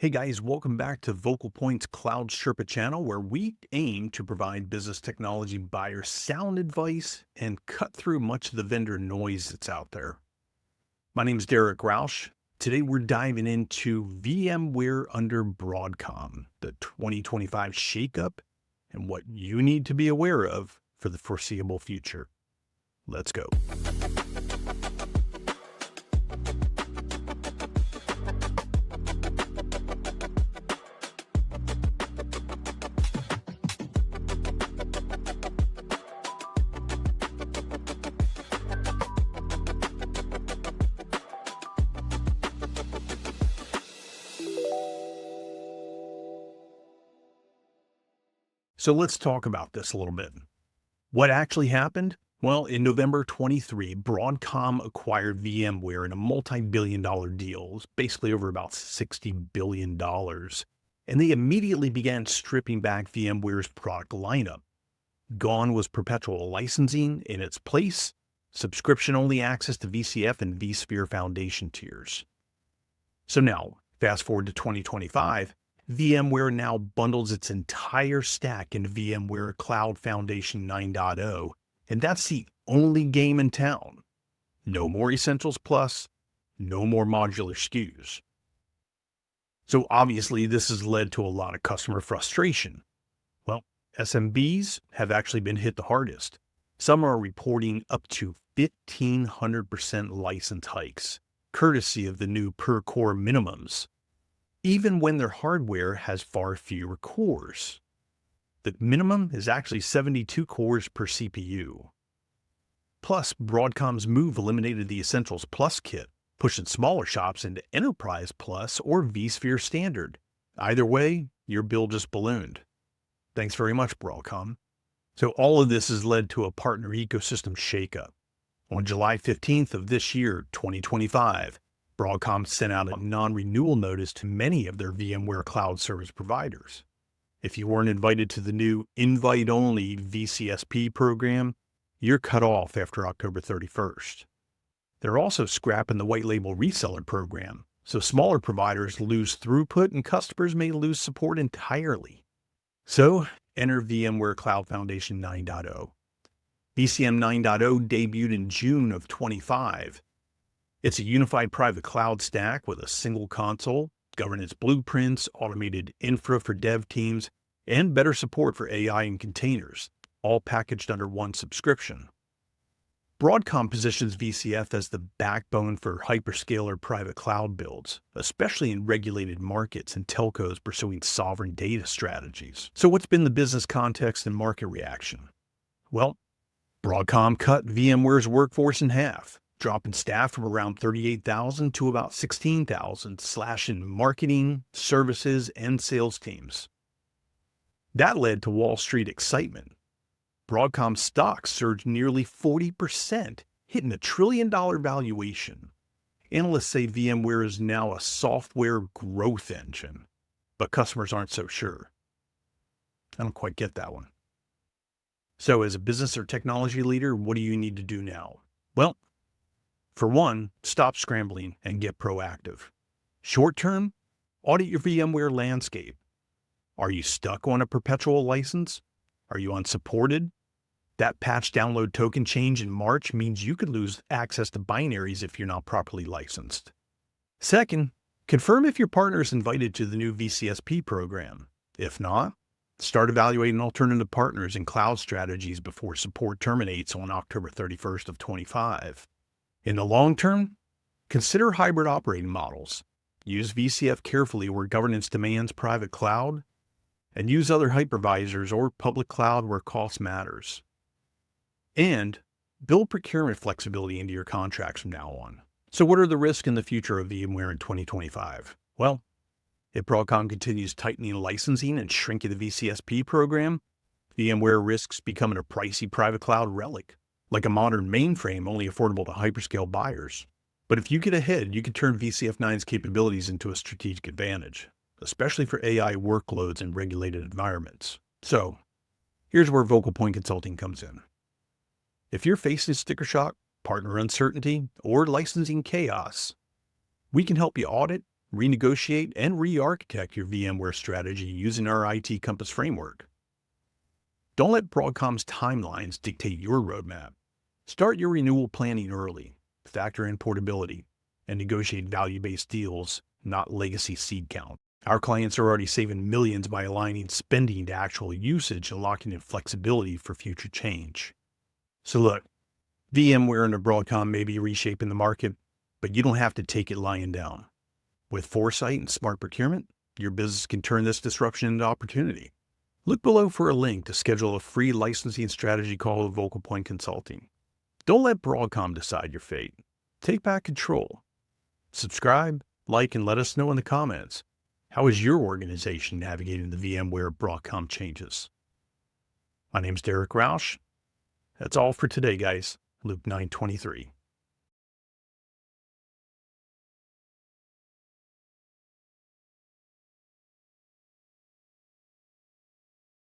Hey guys, welcome back to Vocal Point's Cloud Sherpa channel, where we aim to provide business technology buyers sound advice and cut through much of the vendor noise that's out there. My name is Derek Roush. Today we're diving into VMware under Broadcom, the 2025 shakeup, and what you need to be aware of for the foreseeable future. Let's go. So let's talk about this a little bit. What actually happened? Well, in November 23, Broadcom acquired VMware in a multi-billion-dollar deal. It was basically over about $60 billion. And they immediately began stripping back VMware's product lineup. Gone was perpetual licensing. In its place, subscription-only access to VCF and vSphere Foundation tiers. So now, fast forward to 2025, VMware now bundles its entire stack in VMware Cloud Foundation 9.0, and that's the only game in town. No more Essentials Plus, no more modular SKUs. So obviously this has led to a lot of customer frustration. Well, SMBs have actually been hit the hardest. Some are reporting up to 1,500% license hikes, courtesy of the new per-core minimums, even when their hardware has far fewer cores. The minimum is actually 72 cores per CPU. Plus, Broadcom's move eliminated the Essentials Plus kit, pushing smaller shops into Enterprise Plus or vSphere Standard. Either way, your bill just ballooned. Thanks very much, Broadcom. So all of this has led to a partner ecosystem shakeup. On July 15th of this year, 2025, Broadcom sent out a non-renewal notice to many of their VMware cloud service providers. If you weren't invited to the new invite-only VCSP program, you're cut off after October 31st. They're also scrapping the white label reseller program, so smaller providers lose throughput and customers may lose support entirely. So enter VMware Cloud Foundation 9.0. VCM 9.0 debuted in June of 25. It's a unified private cloud stack with a single console, governance blueprints, automated infra for dev teams, and better support for AI and containers, all packaged under one subscription. Broadcom positions VCF as the backbone for hyperscaler private cloud builds, especially in regulated markets and telcos pursuing sovereign data strategies. So what's been the business context and market reaction? Well, Broadcom cut VMware's workforce in half, dropping staff from around 38,000 to about 16,000, slashing marketing, services, and sales teams. That led to Wall Street excitement. Broadcom stocks surged nearly 40%, hitting $1 trillion valuation. Analysts say VMware is now a software growth engine, but customers aren't so sure. I don't quite get that one. So as a business or technology leader, what do you need to do now? Well, for one, stop scrambling and get proactive. Short term, audit your VMware landscape. Are you stuck on a perpetual license? Are you unsupported? That patch download token change in March means you could lose access to binaries if you're not properly licensed. Second, confirm if your partner is invited to the new VCSP program. If not, start evaluating alternative partners and cloud strategies before support terminates on October 31st of 25. In the long term, consider hybrid operating models. Use VCF carefully where governance demands private cloud, and use other hypervisors or public cloud where cost matters. And build procurement flexibility into your contracts from now on. So what are the risks in the future of VMware in 2025? Well, if Broadcom continues tightening licensing and shrinking the VCSP program, VMware risks becoming a pricey private cloud relic, like a modern mainframe only affordable to hyperscale buyers. But if you get ahead, you can turn VCF 9's capabilities into a strategic advantage, especially for AI workloads in regulated environments. So here's where Vocal Point Consulting comes in. If you're facing sticker shock, partner uncertainty, or licensing chaos, we can help you audit, renegotiate, and re-architect your VMware strategy using our IT Compass framework. Don't let Broadcom's timelines dictate your roadmap. Start your renewal planning early, factor in portability, and negotiate value-based deals, not legacy seed count. Our clients are already saving millions by aligning spending to actual usage and locking in flexibility for future change. So look, VMware and Broadcom may be reshaping the market, but you don't have to take it lying down. With foresight and smart procurement, your business can turn this disruption into opportunity. Look below for a link to schedule a free licensing strategy call with Vocal Point Consulting. Don't let Broadcom decide your fate. Take back control. Subscribe, like, and let us know in the comments. How is your organization navigating the VMware Broadcom changes? My name's Derek Roush. That's all for today, guys. Luke 9:23.